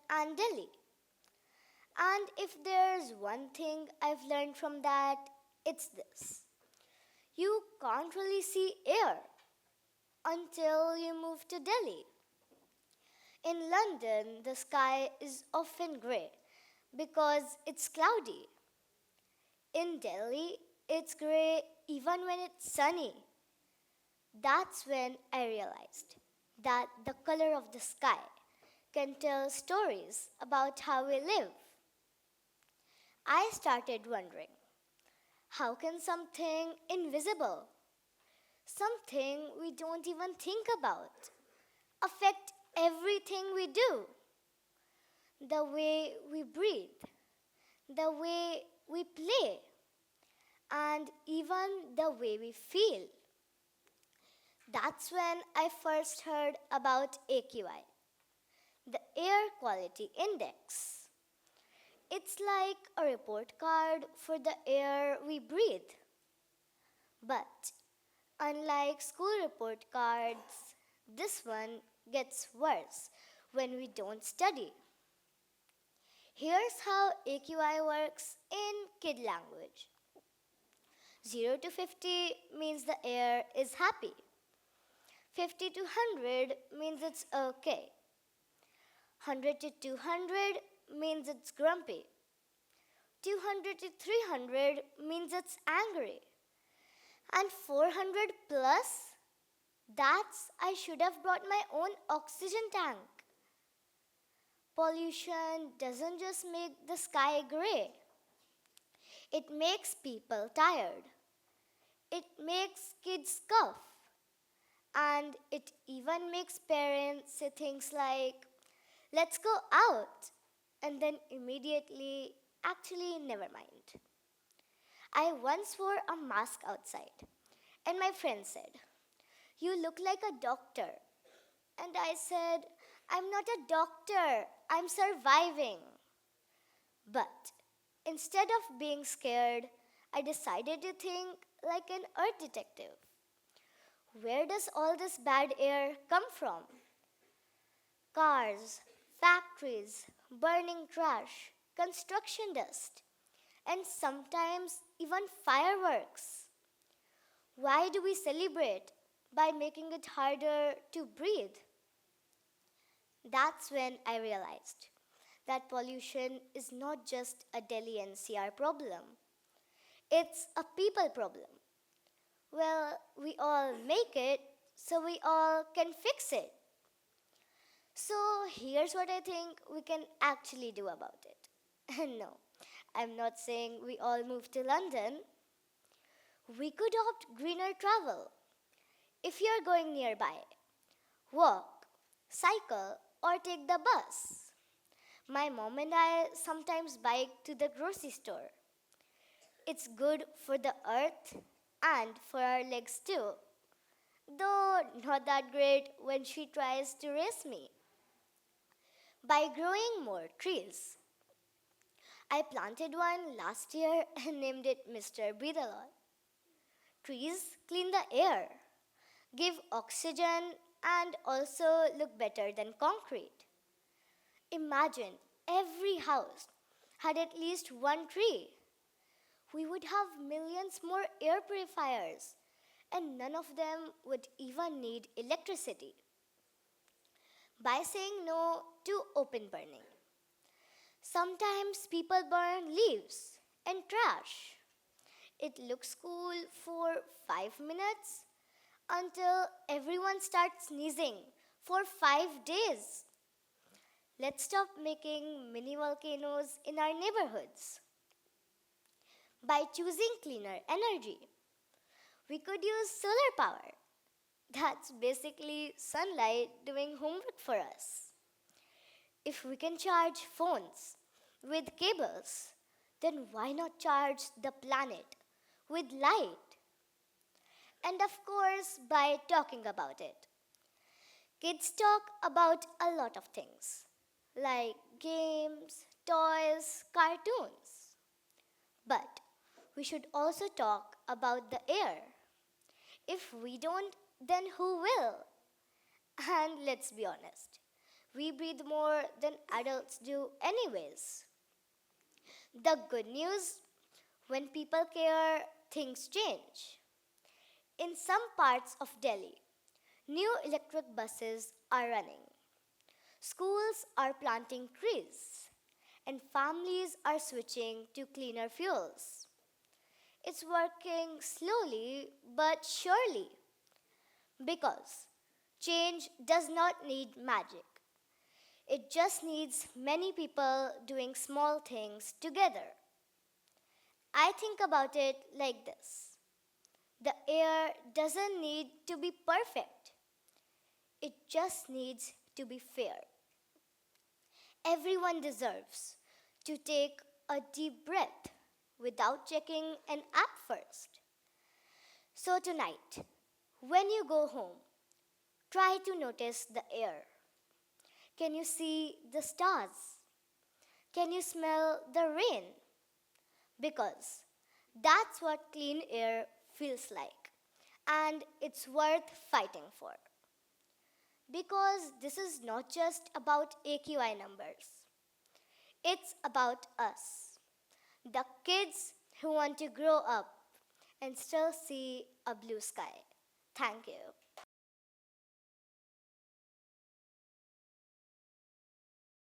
and Delhi. And if there's one thing I've learned from that, it's this. You can't really see air until you move to Delhi. In London, the sky is often grey because it's cloudy. In Delhi, it's grey even when it's sunny. That's when I realized that the color of the sky can tell stories about how we live. I started wondering, how can something invisible, something we don't even think about, affect everything we do? The way we breathe, the way we play, and even the way we feel. That's when I first heard about AQI, the Air Quality Index. It's like a report card for the air we breathe. But unlike school report cards, this one gets worse when we don't study. Here's how AQI works in kid language. 0 to 50 means the air is happy. 50 to 100 means it's okay. 100 to 200 means it's grumpy. 200 to 300 means it's angry. And 400 plus, that's I should have brought my own oxygen tank. Pollution doesn't just make the sky gray. It makes people tired. It makes kids cough. And it even makes parents say things like, let's go out, and then immediately, actually, never mind. I once wore a mask outside, and my friend said, you look like a doctor. And I said, I'm not a doctor, I'm surviving. But instead of being scared, I decided to think like an earth detective. Where does all this bad air come from? Cars, factories, burning trash, construction dust, and sometimes even fireworks. Why do we celebrate by making it harder to breathe? That's when I realized that pollution is not just a Delhi NCR problem. It's a people problem. Well, we all make it, so we all can fix it. So here's what I think we can actually do about it. And no, I'm not saying we all move to London. We could opt greener travel. If you're going nearby, walk, cycle, or take the bus. My mom and I sometimes bike to the grocery store. It's good for the earth and for our legs too. Though not that great when she tries to race me. By growing more trees. I planted one last year and named it Mr. Breathe a Lot. Trees clean the air, give oxygen, and also look better than concrete. Imagine every house had at least one tree. We would have millions more air purifiers, and none of them would even need electricity. By saying no to open burning. Sometimes people burn leaves and trash. It looks cool for 5 minutes until everyone starts sneezing for 5 days. Let's stop making mini volcanoes in our neighborhoods. By choosing cleaner energy, we could use solar power. That's basically sunlight doing homework for us. If we can charge phones with cables, then why not charge the planet with light? And of course, by talking about it. Kids talk about a lot of things, like games, toys, cartoons. But we should also talk about the air. If we don't, then who will? And let's be honest, We breathe more than adults do, anyways. The good news, when people care, things change. In some parts of Delhi, new electric buses are running. Schools are planting trees, and families are switching to cleaner fuels. It's working slowly but surely because change does not need magic. It just needs many people doing small things together. I think about it like this: the air doesn't need to be perfect, it just needs to be fair. Everyone deserves to take a deep breath without checking an app first. So, tonight, when you go home, try to notice the air. Can you see the stars? Can you smell the rain? Because that's what clean air feels like. And it's worth fighting for. Because this is not just about AQI numbers, it's about us, the kids who want to grow up and still see a blue sky. Thank you.